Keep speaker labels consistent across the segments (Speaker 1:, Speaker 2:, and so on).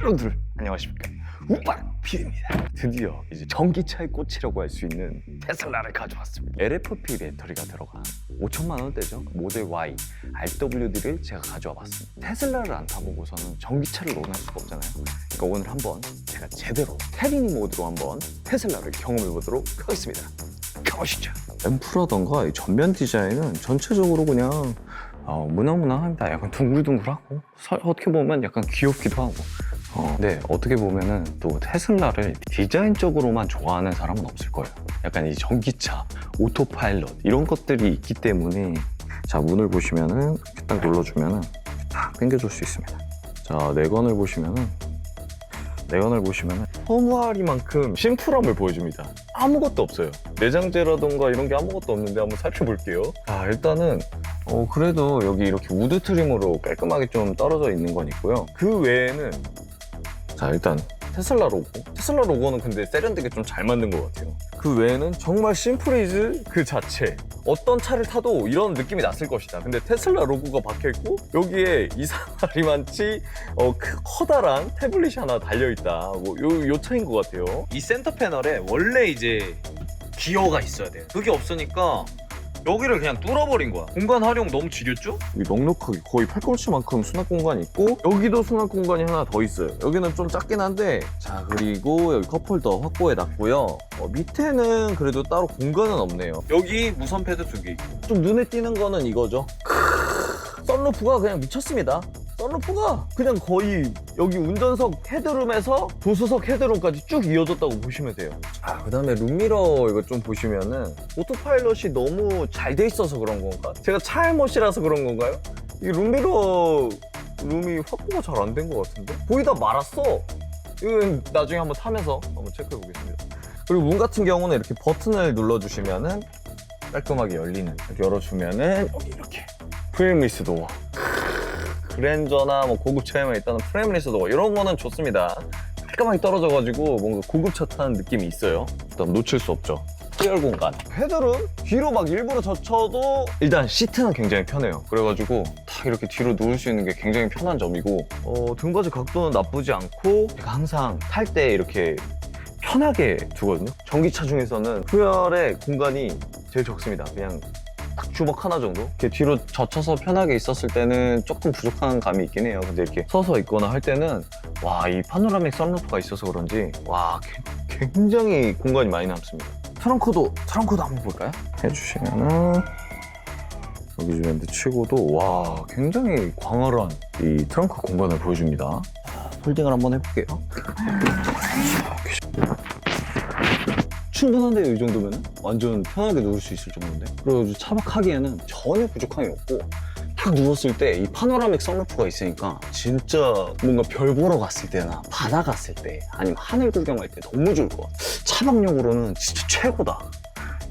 Speaker 1: 여러분들 안녕하십니까, 우박피입니다. 드디어 이제 전기차의 꽃이라고 할 수 있는 테슬라를 가져왔습니다. LFP 배터리가 들어간 5천만 원대죠. 모델 Y RWD를 제가 가져와 봤습니다. 테슬라를 안 타보고서는 전기차를 논할 수가 없잖아요. 그러니까 오늘 한번 제가 제대로 테리니 모드로 한번 테슬라를 경험해 보도록 하겠습니다. 가보시죠. 램프라던가 이 전면 디자인은 전체적으로 그냥 무난무난합니다. 약간 둥글둥글하고 어떻게 보면 약간 귀엽기도 하고. 네, 어떻게 보면은 또 테슬라를 디자인적으로만 좋아하는 사람은 없을 거예요. 약간 이 전기차, 오토파일럿 이런 것들이 있기 때문에. 자, 문을 보시면은 이렇게 딱 눌러주면은 딱 당겨줄 수 있습니다. 자, 내건을 보시면은 허무하리만큼 심플함을 보여줍니다. 아무것도 없어요. 내장재라던가 이런 게 아무것도 없는데 한번 살펴볼게요. 자, 일단은 그래도 여기 이렇게 우드 트림으로 깔끔하게 좀 떨어져 있는 건 있고요. 그 외에는 자, 일단 테슬라 로고는 근데 세련되게 좀 잘 만든 것 같아요. 그 외에는 정말 심플이즈 그 자체. 어떤 차를 타도 이런 느낌이 났을 것이다. 근데 테슬라 로고가 박혀있고 여기에 이상하리만치 커다란 태블릿이 하나 달려있다. 요 차인 것 같아요. 이 센터 패널에 원래 이제 기어가 있어야 돼요. 그게 없으니까 여기를 그냥 뚫어버린 거야. 공간 활용 너무 지렸죠? 여기 넉넉하게 거의 팔꿈치만큼 수납 공간이 있고, 여기도 수납 공간이 하나 더 있어요. 여기는 좀 작긴 한데, 자, 그리고 여기 컵홀더 확보해 놨고요. 밑에는 그래도 따로 공간은 없네요. 여기 무선 패드 2개 있고, 좀 눈에 띄는 거는 이거죠. 썬루프가 그냥 미쳤습니다. 썬루프가 그냥 거의 여기 운전석 헤드룸에서 조수석 헤드룸까지 쭉 이어졌다고 보시면 돼요. 아, 그 다음에 룸미러 이거 좀 보시면은 오토파일럿이 너무 잘 돼 있어서 그런 건가? 제가 차일못이라서 그런 건가요? 이 룸미러 룸이 확보가 잘 안 된 것 같은데? 거의 다 말았어. 이건 나중에 한번 타면서 한번 체크해 보겠습니다. 그리고 문 같은 경우는 이렇게 버튼을 눌러주시면은 깔끔하게 열리는, 이렇게 열어주면은 여기 이렇게 프레임리스 도어, 그랜저나 뭐 고급차에만 있다는 프레임리스 도어 이런 거는 좋습니다. 깔끔하게 떨어져가지고 뭔가 고급차 타는 느낌이 있어요. 그다음 놓칠 수 없죠, 수열 공간. 헤드룸 뒤로 막 일부러 젖혀도 일단 시트는 굉장히 편해요. 그래가지고 딱 이렇게 뒤로 누울 수 있는 게 굉장히 편한 점이고, 등받이 각도는 나쁘지 않고, 제가 항상 탈 때 이렇게 편하게 두거든요. 전기차 중에서는 후열의 공간이 제일 적습니다. 그냥 딱 주먹 하나 정도? 이렇게 뒤로 젖혀서 편하게 있었을 때는 조금 부족한 감이 있긴 해요. 근데 이렇게 서서 있거나 할 때는 와, 이 파노라믹 썬루프가 있어서 그런지 와, 굉장히 공간이 많이 남습니다. 트렁크도 한번 볼까요? 해주시면은 여기 좀 밴드 치고도 와, 굉장히 광활한 이 트렁크 공간을 보여줍니다. 자, 폴딩을 한번 해볼게요. 충분한데요, 이 정도면? 완전 편하게 누울 수 있을 정도인데? 그리고 차박하기에는 전혀 부족함이 없고, 딱 누웠을 때 이 파노라믹 썬루프가 있으니까 진짜 뭔가 별 보러 갔을 때나 바다 갔을 때 아니면 하늘 구경할 때 너무 좋을 것 같아. 차박용으로는 진짜 최고다,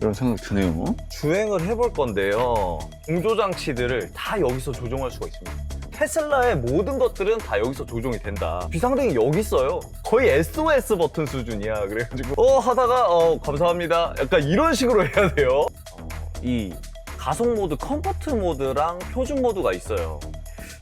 Speaker 1: 이런 생각이 드네요. 주행을 해볼 건데요, 공조장치들을 다 여기서 조정할 수가 있습니다. 테슬라의 모든 것들은 다 여기서 조정이 된다. 비상등이 여기 있어요. 거의 SOS 버튼 수준이야. 그래가지고 하다가 감사합니다, 약간 이런 식으로 해야 돼요. 이 가속 모드, 컴포트 모드랑 표준 모드가 있어요.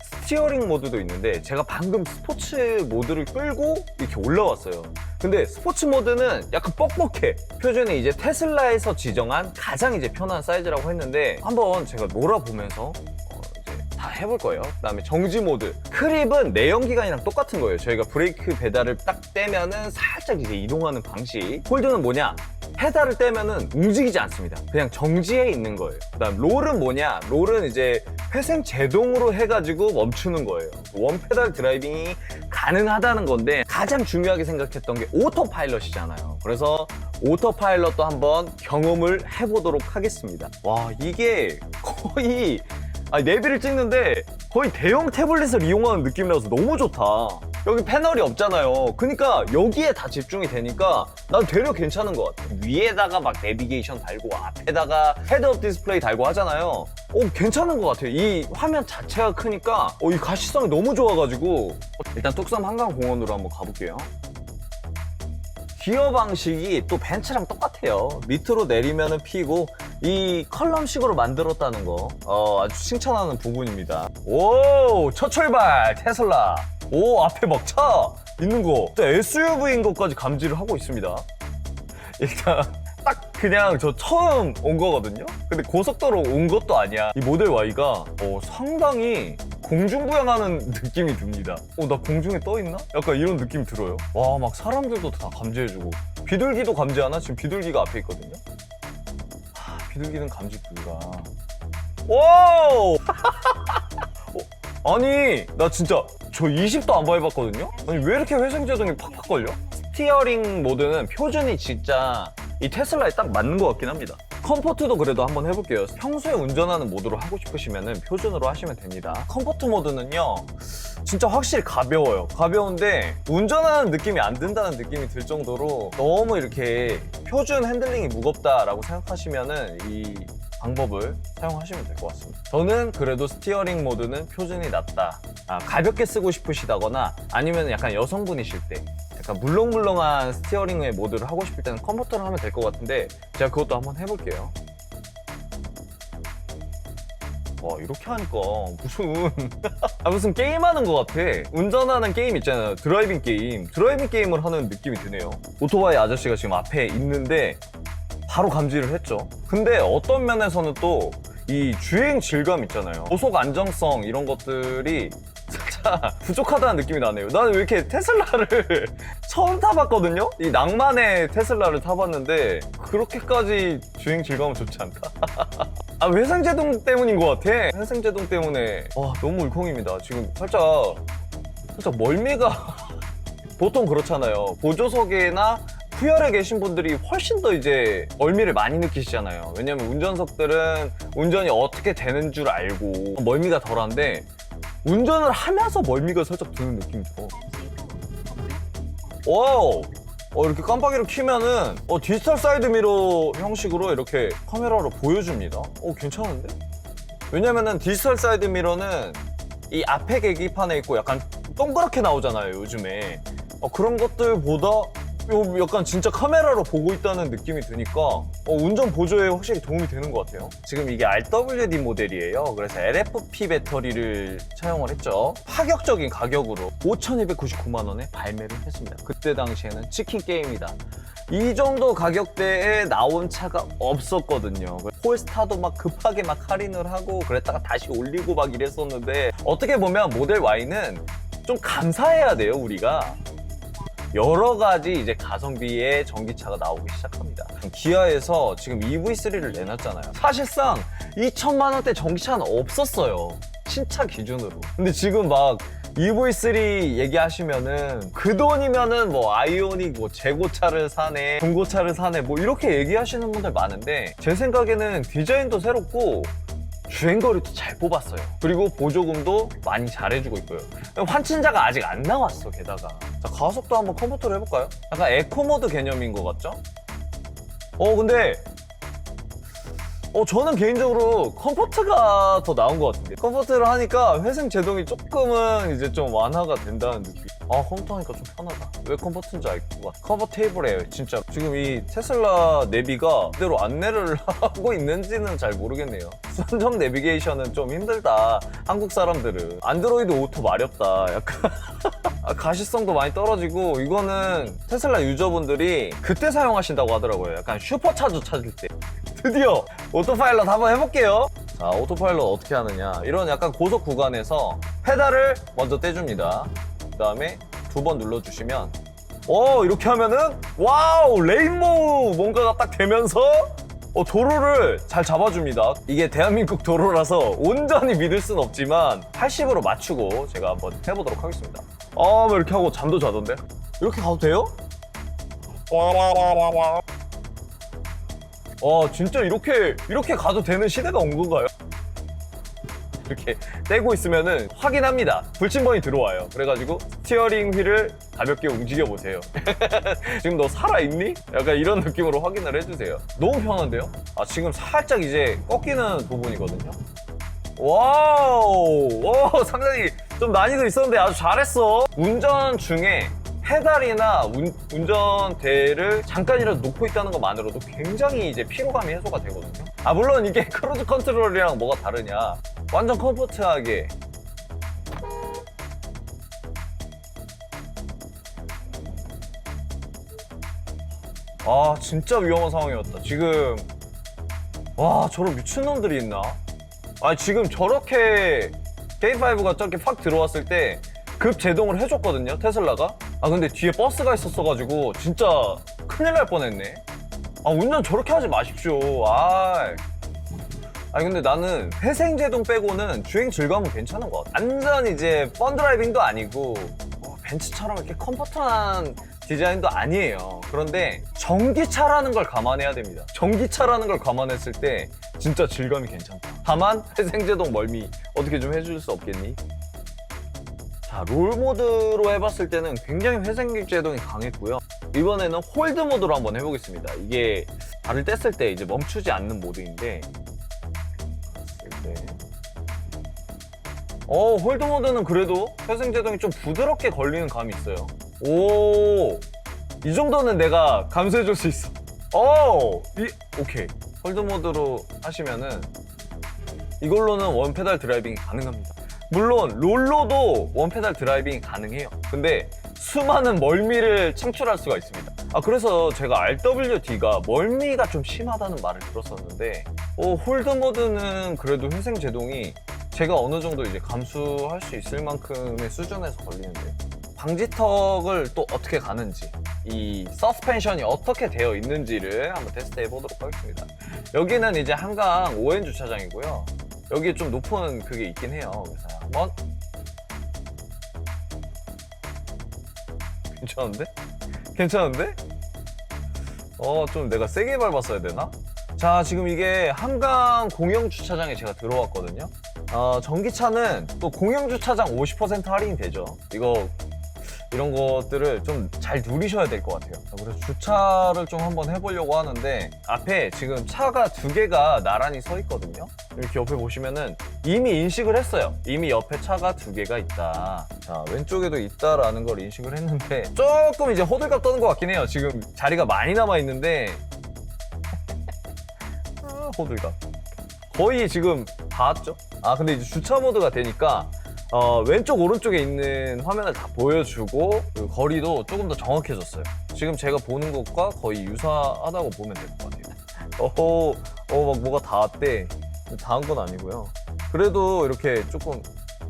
Speaker 1: 스티어링 모드도 있는데 제가 방금 스포츠 모드를 끌고 이렇게 올라왔어요. 근데 스포츠 모드는 약간 뻑뻑해. 표준이 이제 테슬라에서 지정한 가장 이제 편한 사이즈라고 했는데, 한번 제가 놀아보면서 다 해볼 거예요. 그다음에 정지 모드. 크립은 내연기관이랑 똑같은 거예요. 저희가 브레이크 페달을 딱 떼면은 살짝 이제 이동하는 방식. 홀드는 뭐냐? 페달을 떼면은 움직이지 않습니다. 그냥 정지해 있는 거예요. 그다음 롤은 뭐냐? 롤은 이제 회생 제동으로 해가지고 멈추는 거예요. 원 페달 드라이빙이 가능하다는 건데, 가장 중요하게 생각했던 게 오토파일럿이잖아요. 그래서 오토파일럿도 한번 경험을 해보도록 하겠습니다. 와, 이게 거의 내비를 찍는데 거의 대형 태블릿을 이용하는 느낌이라서 너무 좋다. 여기 패널이 없잖아요. 그러니까 여기에 다 집중이 되니까 난 되려 괜찮은 것 같아. 위에다가 막 내비게이션 달고 앞에다가 헤드업 디스플레이 달고 하잖아요. 괜찮은 것 같아요. 이 화면 자체가 크니까 이 가시성이 너무 좋아가지고. 일단 뚝섬 한강공원으로 한번 가볼게요. 기어 방식이 또 벤츠랑 똑같아요. 밑으로 내리면은 P고, 이 컬럼식으로 만들었다는 거 아주 칭찬하는 부분입니다. 오, 첫 출발 테슬라. 오, 앞에 막 차 있는 거 진짜 SUV인 것까지 감지를 하고 있습니다. 일단 딱 그냥 저 처음 온 거거든요. 근데 고속도로 온 것도 아니야. 이 모델 Y가 상당히 공중부양하는 느낌이 듭니다. 나 공중에 떠 있나? 약간 이런 느낌이 들어요. 와, 막 사람들도 다 감지해주고 비둘기도 감지하나? 지금 비둘기가 앞에 있거든요. 비둘기는 감지 불가. 와우! 아니, 나 진짜 저 20도 안 밟았거든요? 아니, 왜 이렇게 회생제동이 팍팍 걸려? 스티어링 모드는 표준이 진짜 이 테슬라에 딱 맞는 것 같긴 합니다. 컴포트도 그래도 한번 해볼게요. 평소에 운전하는 모드로 하고 싶으시면 표준으로 하시면 됩니다. 컴포트 모드는요, 진짜 확실히 가벼워요. 가벼운데 운전하는 느낌이 안 든다는 느낌이 들 정도로 너무 이렇게 표준 핸들링이 무겁다라고 생각하시면은 이 방법을 사용하시면 될 것 같습니다. 저는 그래도 스티어링 모드는 표준이 낫다. 가볍게 쓰고 싶으시다거나 아니면 약간 여성분이실 때 약간 물렁물렁한 스티어링의 모드를 하고 싶을 때는 컴포터를 하면 될 것 같은데 제가 그것도 한번 해볼게요. 와, 이렇게 하니까 무슨 게임하는 것 같아. 운전하는 게임 있잖아요. 드라이빙 게임을 하는 느낌이 드네요. 오토바이 아저씨가 지금 앞에 있는데 바로 감지를 했죠. 근데 어떤 면에서는 또 이 주행 질감 있잖아요. 고속 안정성 이런 것들이 살짝 부족하다는 느낌이 나네요. 나는 왜 이렇게 테슬라를 처음 타봤거든요? 이 낭만의 테슬라를 타봤는데 그렇게까지 주행 질감은 좋지 않다. 회생제동 때문인 것 같아. 회생제동 때문에 너무 울컥입니다. 지금 살짝 멀미가 보통 그렇잖아요. 보조석에나 후열에 계신 분들이 훨씬 더 이제 멀미를 많이 느끼시잖아요. 왜냐면 운전석들은 운전이 어떻게 되는 줄 알고 멀미가 덜한데 운전을 하면서 멀미가 살짝 드는 느낌이 들어. 와우! 이렇게 깜빡이를 켜면은 디지털 사이드 미러 형식으로 이렇게 카메라로 보여줍니다. 괜찮은데? 왜냐면은 디지털 사이드 미러는 이 앞에 계기판에 있고 약간 동그랗게 나오잖아요, 요즘에. 그런 것들보다 약간 진짜 카메라로 보고 있다는 느낌이 드니까 운전 보조에 확실히 도움이 되는 것 같아요. 지금 이게 RWD 모델이에요. 그래서 LFP 배터리를 사용을 했죠. 파격적인 가격으로 5,299만 원에 발매를 했습니다. 그때 당시에는 치킨 게임이다. 이 정도 가격대에 나온 차가 없었거든요. 폴스타도 막 급하게 막 할인을 하고 그랬다가 다시 올리고 막 이랬었는데 어떻게 보면 모델 Y는 좀 감사해야 돼요, 우리가. 여러 가지 이제 가성비의 전기차가 나오기 시작합니다. 기아에서 지금 EV3를 내놨잖아요. 사실상 2천만 원대 전기차는 없었어요. 신차 기준으로. 근데 지금 막 EV3 얘기하시면은 그 돈이면은 뭐 아이오닉 뭐 재고차를 사네, 중고차를 사네 뭐 이렇게 얘기하시는 분들 많은데 제 생각에는 디자인도 새롭고 주행거리도 잘 뽑았어요. 그리고 보조금도 많이 잘해주고 있고요. 환친자가 아직 안 나왔어, 게다가. 자, 가속도 한번 컴포트로 해볼까요? 약간 에코모드 개념인 것 같죠? 근데 저는 개인적으로 컴포트가 더 나은 것 같은데. 컴포트를 하니까 회생 제동이 조금은 이제 좀 완화가 된다는 느낌. 컴포트 하니까 좀 편하다. 왜 컴포트인지 알 것 같아. 컴포테이블해요, 진짜. 지금 이 테슬라 내비가 그대로 안내를 하고 있는지는 잘 모르겠네요. 순정 내비게이션은 좀 힘들다. 한국 사람들은. 안드로이드 오토 마렵다. 약간 가시성도 많이 떨어지고 이거는 테슬라 유저분들이 그때 사용하신다고 하더라고요. 약간 슈퍼차저 찾을 때. 드디어 오토파일럿 한번 해볼게요. 자, 오토파일럿 어떻게 하느냐. 이런 약간 고속 구간에서 페달을 먼저 떼줍니다. 그 다음에 2번 눌러주시면 이렇게 하면은 와우, 레인보우 뭔가가 딱 되면서 도로를 잘 잡아줍니다. 이게 대한민국 도로라서 온전히 믿을 순 없지만 80으로 맞추고 제가 한번 해보도록 하겠습니다. 뭐 이렇게 하고 잠도 자던데? 이렇게 가도 돼요? 진짜 이렇게 가도 되는 시대가 온 건가요? 이렇게 떼고 있으면은 확인합니다. 불침번이 들어와요. 그래가지고 스티어링 휠을 가볍게 움직여 보세요. 지금 너 살아있니? 약간 이런 느낌으로 확인을 해주세요. 너무 편한데요? 지금 살짝 이제 꺾이는 부분이거든요. 와우, 상당히 좀 난이도 있었는데 아주 잘했어. 운전 중에 페달이나 운전대를 잠깐이라도 놓고 있다는 것만으로도 굉장히 이제 피로감이 해소가 되거든요. 물론 이게 크루즈 컨트롤이랑 뭐가 다르냐. 완전 컴포트하게 아 진짜 위험한 상황이었다. 지금 와 저런 미친놈들이 있나? 아 지금 저렇게 K5가 저렇게 확 들어왔을 때 급 제동을 해줬거든요, 테슬라가. 아 근데 뒤에 버스가 있었어가지고 진짜 큰일 날 뻔했네. 아 운전 저렇게 하지 마십시오. 아니 근데 나는 회생 제동 빼고는 주행 질감은 괜찮은 것 같아. 완전 이제 펀 드라이빙도 아니고 벤츠처럼 이렇게 컴포트한 디자인도 아니에요. 그런데 전기차라는 걸 감안해야 됩니다. 전기차라는 걸 감안했을 때 진짜 질감이 괜찮다. 다만 회생 제동 멀미 어떻게 좀 해줄 수 없겠니? 자, 롤 모드로 해봤을 때는 굉장히 회생 제동이 강했고요. 이번에는 홀드 모드로 한번 해보겠습니다. 이게 발을 뗐을 때 이제 멈추지 않는 모드인데 홀드 모드는 그래도 회생 제동이 좀 부드럽게 걸리는 감이 있어요. 오, 이 정도는 내가 감수해줄 수 있어. 오케이. 홀드 모드로 하시면은 이걸로는 원페달 드라이빙이 가능합니다. 물론 롤로도 원페달 드라이빙이 가능해요. 근데 수많은 멀미를 창출할 수가 있습니다. 그래서 제가 RWD가 멀미가 좀 심하다는 말을 들었었는데 홀드 모드는 그래도 회생 제동이 제가 어느 정도 이제 감수할 수 있을 만큼의 수준에서 걸리는데 방지턱을 또 어떻게 가는지 이 서스펜션이 어떻게 되어 있는지를 한번 테스트해 보도록 하겠습니다. 여기는 이제 한강 ON 주차장이고요. 여기 좀 높은 그게 있긴 해요. 그래서 한번 괜찮은데? 괜찮은데? 좀 내가 세게 밟았어야 되나? 자, 지금 이게 한강 공영 주차장에 제가 들어왔거든요. 전기차는 또 공영 주차장 50% 할인이 되죠. 이런 것들을 좀 잘 누리셔야 될 것 같아요. 그래서 주차를 좀 한번 해보려고 하는데 앞에 지금 차가 2개가 나란히 서 있거든요. 이렇게 옆에 보시면은 이미 인식을 했어요. 이미 옆에 차가 2개가 있다. 자, 왼쪽에도 있다라는 걸 인식을 했는데 조금 이제 호들갑 떠는 것 같긴 해요. 지금 자리가 많이 남아 있는데 호들갑 거의 지금 다 왔죠? 근데 이제 주차 모드가 되니까 왼쪽 오른쪽에 있는 화면을 다 보여주고 그 거리도 조금 더 정확해졌어요. 지금 제가 보는 것과 거의 유사하다고 보면 될 것 같아요. 막 뭐가 닿았대. 닿은 건 아니고요. 그래도 이렇게 조금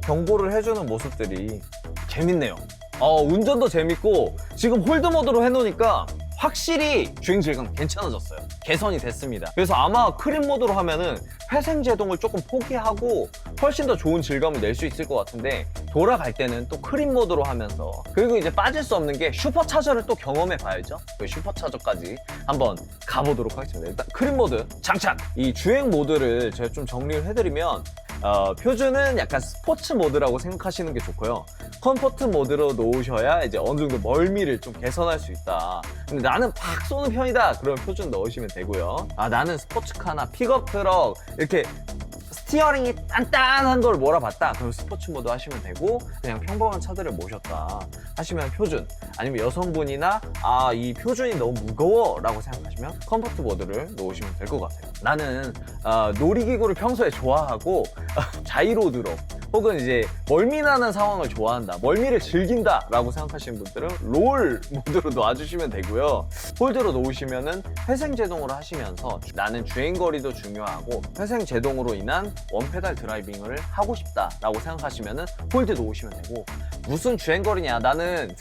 Speaker 1: 경고를 해주는 모습들이 재밌네요. 운전도 재밌고 지금 홀드 모드로 해놓으니까 확실히 주행 질감 괜찮아졌어요. 개선이 됐습니다. 그래서 아마 크림 모드로 하면은 회생 제동을 조금 포기하고 훨씬 더 좋은 질감을 낼 수 있을 것 같은데 돌아갈 때는 또 크림 모드로 하면서 그리고 이제 빠질 수 없는 게 슈퍼차저를 또 경험해 봐야죠. 그 슈퍼차저까지 한번 가보도록 하겠습니다. 일단 크림 모드 장착! 이 주행 모드를 제가 좀 정리를 해드리면 표준은 약간 스포츠 모드라고 생각하시는 게 좋고요. 컴포트 모드로 놓으셔야 이제 어느 정도 멀미를 좀 개선할 수 있다. 근데 나는 팍 쏘는 편이다. 그러면 표준 넣으시면 되고요. 나는 스포츠카나 픽업 트럭 이렇게 스티어링이 단단한 걸 몰아봤다. 그럼 스포츠 모드 하시면 되고 그냥 평범한 차들을 모셨다 하시면 표준. 아니면 여성분이나 이 표준이 너무 무거워 라고 생각하시면 컴포트 모드를 놓으시면 될 것 같아요. 나는 놀이기구를 평소에 좋아하고 자이로드로 혹은 이제 멀미나는 상황을 좋아한다, 멀미를 즐긴다 라고 생각하시는 분들은 롤 모드로 놔주시면 되고요. 홀드로 놓으시면은 회생 제동으로 하시면서 나는 주행거리도 중요하고 회생 제동으로 인한 원페달 드라이빙을 하고 싶다 라고 생각하시면은 홀드 놓으시면 되고, 무슨 주행거리냐, 나는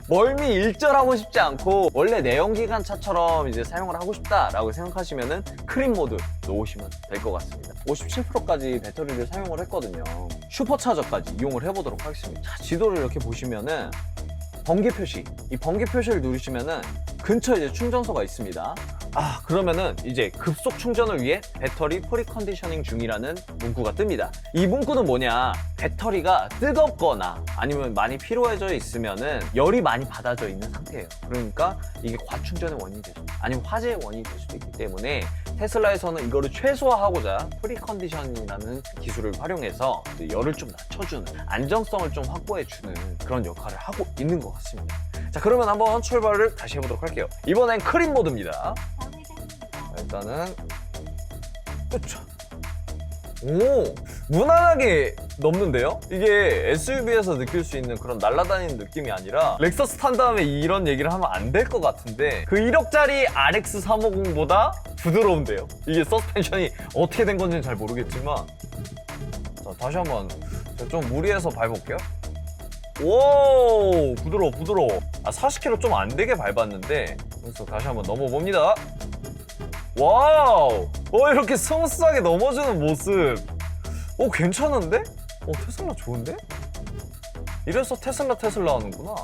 Speaker 1: 멀미 일절하고 싶지 않고 원래 내연기관 차처럼 이제 사용을 하고 싶다라고 생각하시면은 크림 모드 놓으시면 될 것 같습니다. 57%까지 배터리를 사용을 했거든요. 슈퍼차저까지 이용을 해보도록 하겠습니다. 자, 지도를 이렇게 보시면은 번개 표시, 이 번개 표시를 누르시면은 근처에 이제 충전소가 있습니다. 그러면은 이제 급속 충전을 위해 배터리 프리컨디셔닝 중이라는 문구가 뜹니다. 이 문구는 뭐냐, 배터리가 뜨겁거나 아니면 많이 피로해져 있으면은 열이 많이 받아져 있는 상태예요. 그러니까 이게 과충전의 원인이 될 수도, 아니면 화재의 원인이 될 수도 있기 때문에 테슬라에서는 이거를 최소화하고자 프리컨디셔닝이라는 기술을 활용해서 이제 열을 좀 낮춰주는, 안정성을 좀 확보해주는 그런 역할을 하고 있는 것 같습니다. 자, 그러면 한번 출발을 다시 해보도록 할게요. 이번엔 크림 모드입니다. 일단은 오, 무난하게
Speaker 2: 넘는데요? 이게 SUV에서 느낄 수 있는 그런 날아다니는 느낌이 아니라 렉서스 탄 다음에 이런 얘기를 하면 안 될 것 같은데 그 1억짜리 RX 350보다 부드러운데요? 이게 서스펜션이 어떻게 된 건지는 잘 모르겠지만 자, 다시 한번 좀 무리해서 밟아볼게요. 오, 부드러워. 40km 좀 안 되게 밟았는데 그래서 다시 한번 넘어봅니다. 와우! 이렇게 스무스하게 넘어지는 모습. 괜찮은데? 테슬라 좋은데? 이래서 테슬라 하는구나.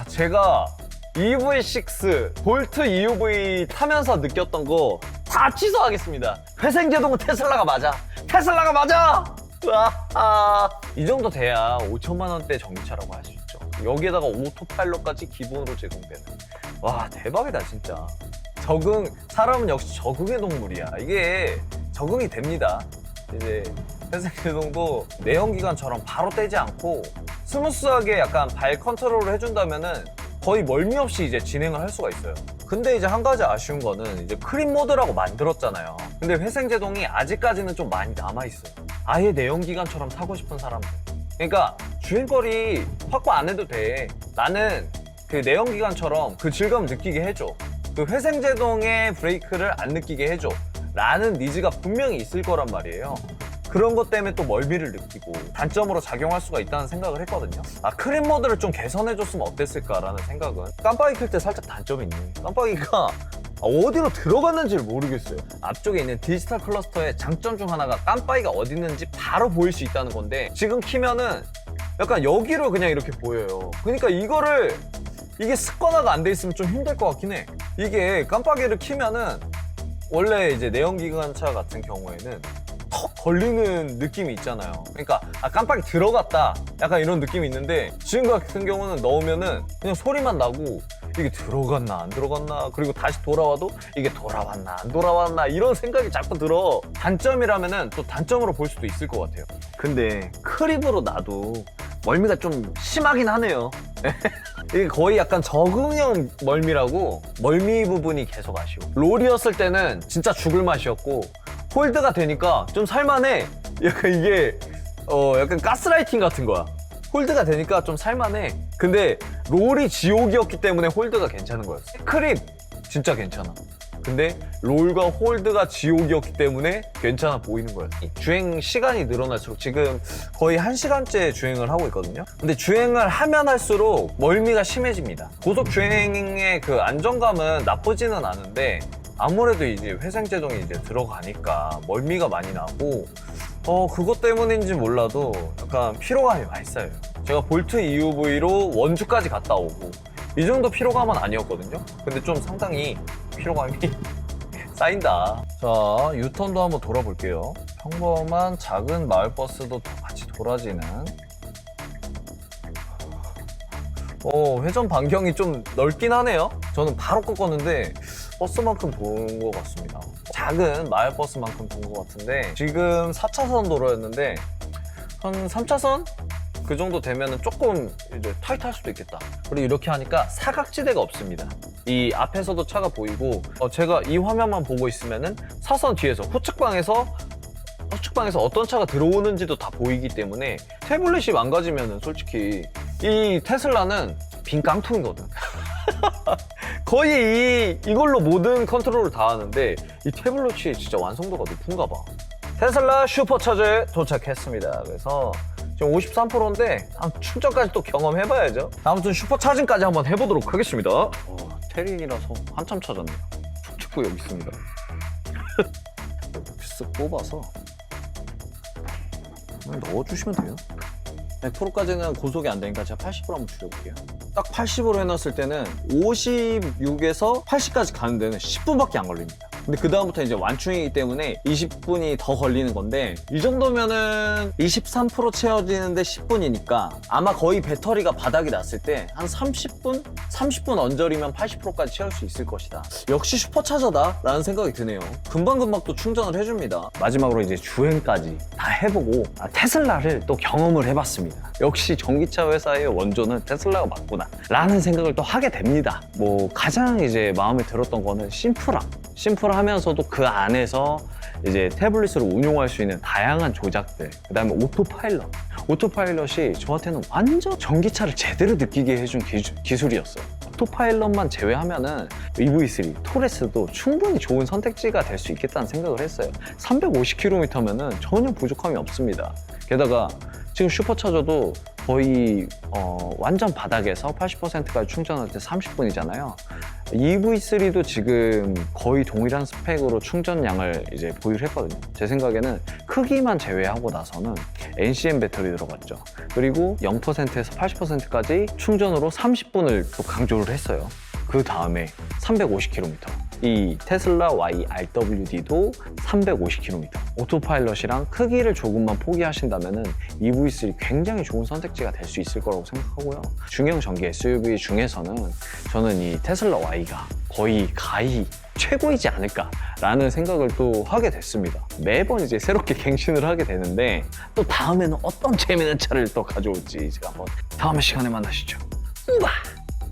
Speaker 2: 제가 EV6 볼트 EUV 타면서 느꼈던 거 다 취소하겠습니다. 회생제동은 테슬라가 맞아. 이 정도 돼야 5천만 원대 전기차라고 할 수 있죠. 여기에다가 오토파일럿까지 기본으로 제공되는. 와, 대박이다 진짜. 사람은 역시 적응의 동물이야. 이게 적응이 됩니다. 이제 회생제동도 내연기관처럼 바로 떼지 않고 스무스하게 약간 발 컨트롤을 해준다면은 거의 멀미 없이 이제 진행을 할 수가 있어요. 근데 이제 한 가지 아쉬운 거는 이제 크림 모드라고 만들었잖아요. 근데 회생제동이 아직까지는 좀 많이 남아있어요. 아예 내연기관처럼 타고 싶은 사람들. 그러니까 주행거리 확보 안 해도 돼. 나는 그 내연기관처럼 그 질감을 느끼게 해줘. 그 회생제동의 브레이크를 안 느끼게 해줘. 라는 니즈가 분명히 있을 거란 말이에요. 그런 것 때문에 또 멀미를 느끼고 단점으로 작용할 수가 있다는 생각을 했거든요. 크림 모드를 좀 개선해줬으면 어땠을까라는 생각은. 깜빡이 켤 때 살짝 단점이 있네. 깜빡이가 어디로 들어갔는지를 모르겠어요. 앞쪽에 있는 디지털 클러스터의 장점 중 하나가 깜빡이가 어디 있는지 바로 보일 수 있다는 건데 지금 키면은 약간 여기로 그냥 이렇게 보여요. 그러니까 이게 습관화가 안 돼 있으면 좀 힘들 것 같긴 해. 이게 깜빡이를 키면은 원래 이제 내연기관차 같은 경우에는 턱 걸리는 느낌이 있잖아요. 그러니까 깜빡이 들어갔다 약간 이런 느낌이 있는데 지금 같은 경우는 넣으면은 그냥 소리만 나고 이게 들어갔나 안 들어갔나 그리고 다시 돌아와도 이게 돌아왔나 안 돌아왔나 이런 생각이 자꾸 들어. 단점이라면은 또 단점으로 볼 수도 있을 것 같아요. 근데 크립으로 놔도 멀미가 좀 심하긴 하네요. 이게 거의 약간 적응형 멀미라고 멀미 부분이 계속 아쉬워. 롤이었을 때는 진짜 죽을 맛이었고 홀드가 되니까 좀 살만해. 약간 이게 약간 가스라이팅 같은 거야. 홀드가 되니까 좀 살만해. 근데 롤이 지옥이었기 때문에 홀드가 괜찮은 거였어. 크립 진짜 괜찮아. 근데 롤과 홀드가 지옥이었기 때문에 괜찮아 보이는 거야. 주행 시간이 늘어날수록 지금 거의 1시간째 주행을 하고 있거든요. 근데 주행을 하면 할수록 멀미가 심해집니다. 고속 주행의 그 안정감은 나쁘지는 않은데 아무래도 이제 회생제동이 이제 들어가니까 멀미가 많이 나고 그것 때문인지 몰라도 약간 피로감이 많이 쌓여요. 제가 볼트 EUV로 원주까지 갔다 오고 이 정도 피로감은 아니었거든요. 근데 좀 상당히 피로감이 쌓인다. 자, 유턴도 한번 돌아볼게요. 평범한 작은 마을버스도 같이 돌아지는. 회전 반경이 좀 넓긴 하네요. 저는 바로 꺾었는데 버스만큼 도는 것 같습니다. 작은 마을버스만큼 돈 것 같은데 지금 4차선 도로였는데 한 3차선? 그 정도 되면 조금 이제 타이트할 수도 있겠다. 그리고 이렇게 하니까 사각지대가 없습니다. 이 앞에서도 차가 보이고 제가 이 화면만 보고 있으면은 사선 뒤에서 후측방에서 어떤 차가 들어오는지도 다 보이기 때문에 태블릿이 망가지면은 솔직히 이 테슬라는 빈 깡통이거든. 거의 이걸로 모든 컨트롤을 다 하는데 이 태블릿이 진짜 완성도가 높은가 봐. 테슬라 슈퍼차저에 도착했습니다. 그래서 지금 53%인데 충전까지 또 경험해봐야죠. 아무튼 슈퍼차징까지 한번 해보도록 하겠습니다. 테린이라서 한참 찾았네요. 축축구 여기 있습니다. 이렇게 쓱 뽑아서 넣어주시면 돼요. 100%까지는 고속이 안 되니까 제가 80으로 한번 줄여볼게요. 딱 80으로 해놨을 때는 56에서 80까지 가는 데는 10분밖에 안 걸립니다. 근데 그 다음부터 이제 완충이기 때문에 20분이 더 걸리는 건데 이 정도면은 23% 채워지는데 10분이니까 아마 거의 배터리가 바닥이 났을 때 한 30분 언저리면 80%까지 채울 수 있을 것이다. 역시 슈퍼차저다 라는 생각이 드네요. 금방금방 또 충전을 해줍니다. 마지막으로 이제 주행까지 다 해보고 테슬라를 또 경험을 해봤습니다. 역시 전기차 회사의 원조는 테슬라가 맞구나 라는 생각을 또 하게 됩니다. 뭐 가장 이제 마음에 들었던 거는 심플함 하면서도 그 안에서 이제 태블릿으로 운용할 수 있는 다양한 조작들, 그 다음에 오토파일럿이 저한테는 완전 전기차를 제대로 느끼게 해준 기술이었어요. 오토파일럿만 제외하면은 EV3, 토레스도 충분히 좋은 선택지가 될 수 있겠다는 생각을 했어요. 350km면은 전혀 부족함이 없습니다. 게다가 지금 슈퍼차저도 거의 완전 바닥에서 80%까지 충전할 때 30분이잖아요. EV3도 지금 거의 동일한 스펙으로 충전량을 이제 보유를 했거든요. 제 생각에는 크기만 제외하고 나서는 NCM 배터리 들어갔죠. 그리고 0%에서 80%까지 충전으로 30분을 또 강조를 했어요. 그 다음에 350km. 이 테슬라 YRWD도 350km. 오토파일럿이랑 크기를 조금만 포기하신다면 EV3 굉장히 좋은 선택지가 될 수 있을 거라고 생각하고요. 중형 전기 SUV 중에서는 저는 이 테슬라 Y가 거의 가히 최고이지 않을까라는 생각을 또 하게 됐습니다. 매번 이제 새롭게 갱신을 하게 되는데 또 다음에는 어떤 재미있는 차를 또 가져올지 제가 한번 다음 시간에 만나시죠.